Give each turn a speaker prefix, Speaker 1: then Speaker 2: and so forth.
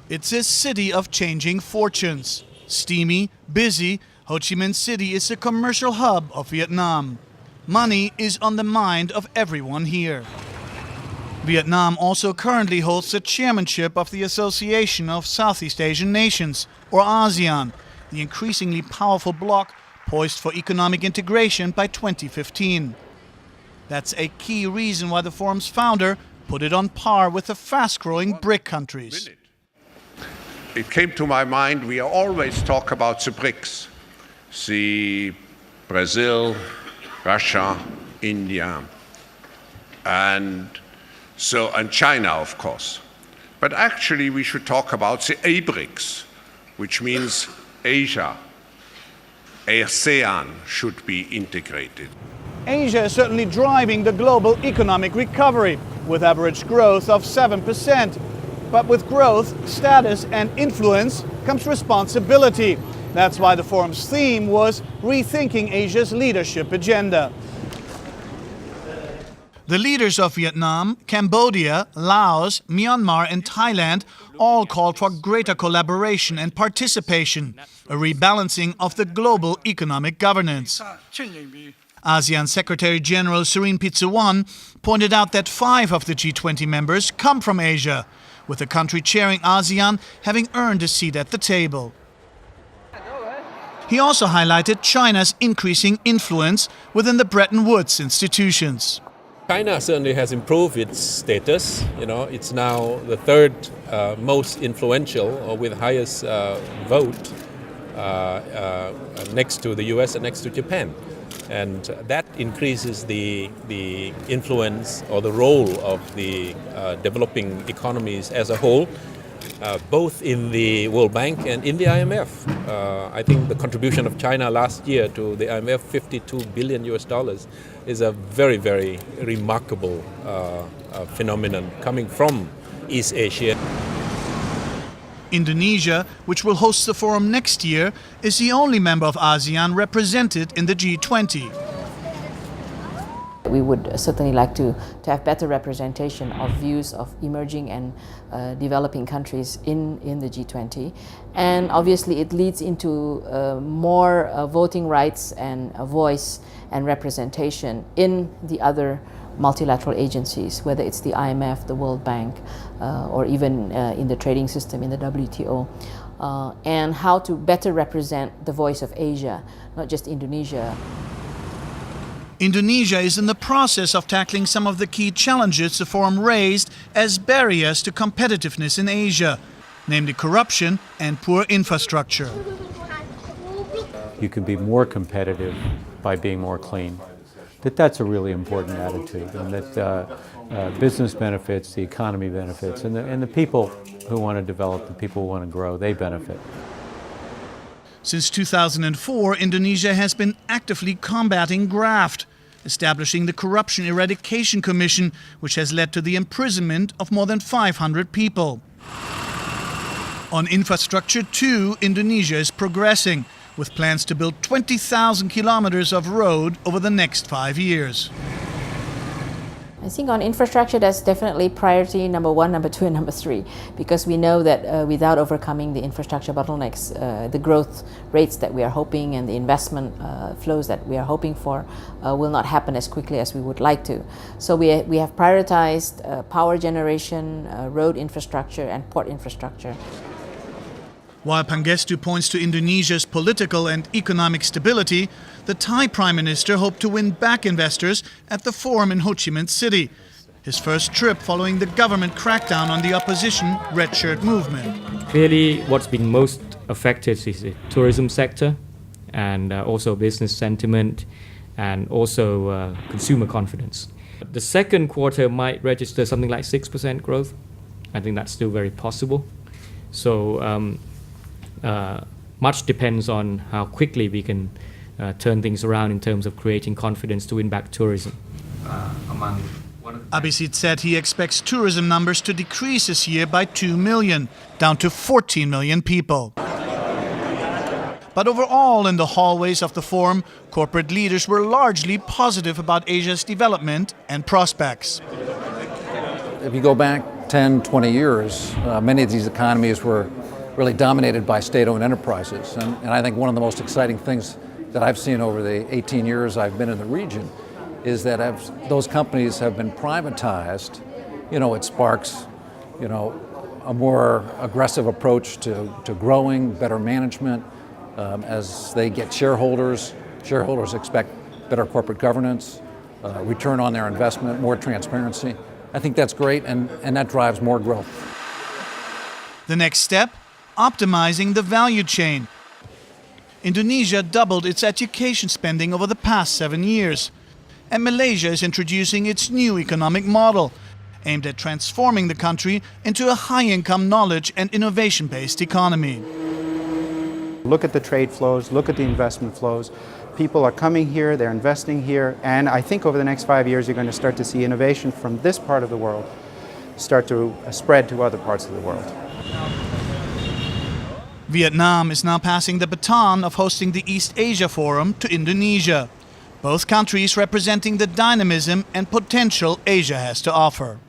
Speaker 1: It's a city of changing fortunes. Steamy, busy, Ho Chi Minh City is a commercial hub of Vietnam. Money is on the mind of everyone here. Vietnam also currently holds the chairmanship of the Association of Southeast Asian Nations, or ASEAN, the increasingly powerful bloc poised for economic integration by 2015. That's a key reason why the forum's founder put it on par with the fast-growing BRIC countries.
Speaker 2: It came to my mind, we always talk about the BRICS, the Brazil, Russia, India, and China, of course. But actually we should talk about the ABRICS, which means Asia. ASEAN should be integrated.
Speaker 1: Asia is certainly driving the global economic recovery, with average growth of 7%. But with growth, status and influence comes responsibility. That's why the forum's theme was rethinking Asia's leadership agenda. The leaders of Vietnam, Cambodia, Laos, Myanmar and Thailand all called for greater collaboration and participation, a rebalancing of the global economic governance. ASEAN Secretary General Surin Pitsuwan pointed out that 5 of the G20 members come from Asia, with the country chairing ASEAN having earned a seat at the table. He also highlighted China's increasing influence within the Bretton Woods institutions.
Speaker 3: China certainly has improved its status. It's now the third most influential, or with highest vote, next to the US and next to Japan. And that increases the influence or the role of the developing economies as a whole, both in the World Bank and in the IMF. I think the contribution of China last year to the IMF, $52 billion is a very, very remarkable phenomenon coming from East Asia.
Speaker 1: Indonesia, which will host the forum next year, is the only member of ASEAN represented in the G20.
Speaker 4: We would certainly like to have better representation of views of emerging and developing countries in the G20. And obviously it leads into more voting rights and a voice and representation in the other multilateral agencies, whether it's the IMF, the World Bank, or even in the trading system in the WTO, and how to better represent the voice of Asia, not just Indonesia.
Speaker 1: Indonesia is in the process of tackling some of the key challenges the forum raised as barriers to competitiveness in Asia, namely corruption and poor infrastructure.
Speaker 5: You can be more competitive by being more clean. That's a really important attitude, and that business benefits, the economy benefits, and the people who want to develop, the people who want to grow, they benefit.
Speaker 1: Since 2004, Indonesia has been actively combating graft, establishing the Corruption Eradication Commission, which has led to the imprisonment of more than 500 people. On infrastructure too, Indonesia is progressing, with plans to build 20,000 kilometers of road over the next 5 years.
Speaker 4: I think on infrastructure, that's definitely priority number 1, number 2, and number 3, because we know that without overcoming the infrastructure bottlenecks, the growth rates that we are hoping and the investment flows that we are hoping for will not happen as quickly as we would like to. So we have prioritized power generation, road infrastructure, and port infrastructure.
Speaker 1: While Pangestu points to Indonesia's political and economic stability, the Thai Prime Minister hoped to win back investors at the forum in Ho Chi Minh City, his first trip following the government crackdown on the opposition Red Shirt movement.
Speaker 6: Clearly, what's been most affected is the tourism sector, and also business sentiment, and also consumer confidence. The second quarter might register something like 6% growth. I think that's still very possible. So much depends on how quickly we can turn things around in terms of creating confidence to win back tourism.
Speaker 1: Abhisit said he expects tourism numbers to decrease this year by 2 million, down to 14 million people. But overall, in the hallways of the forum, corporate leaders were largely positive about Asia's development and prospects.
Speaker 7: If you go back 10, 20 years, many of these economies were really dominated by state-owned enterprises. And I think one of the most exciting things that I've seen over the 18 years I've been in the region is that as those companies have been privatized, it sparks, a more aggressive approach to growing, better management. As they get shareholders expect better corporate governance, return on their investment, more transparency. I think that's great, and that drives more growth.
Speaker 1: The next step, optimizing the value chain. Indonesia doubled its education spending over the past 7 years, and Malaysia is introducing its new economic model, aimed at transforming the country into a high-income knowledge and innovation-based economy.
Speaker 8: Look at the trade flows, look at the investment flows. People are coming here, they're investing here, and I think over the next 5 years you're going to start to see innovation from this part of the world start to spread to other parts of the world.
Speaker 1: Vietnam is now passing the baton of hosting the East Asia Forum to Indonesia, both countries representing the dynamism and potential Asia has to offer.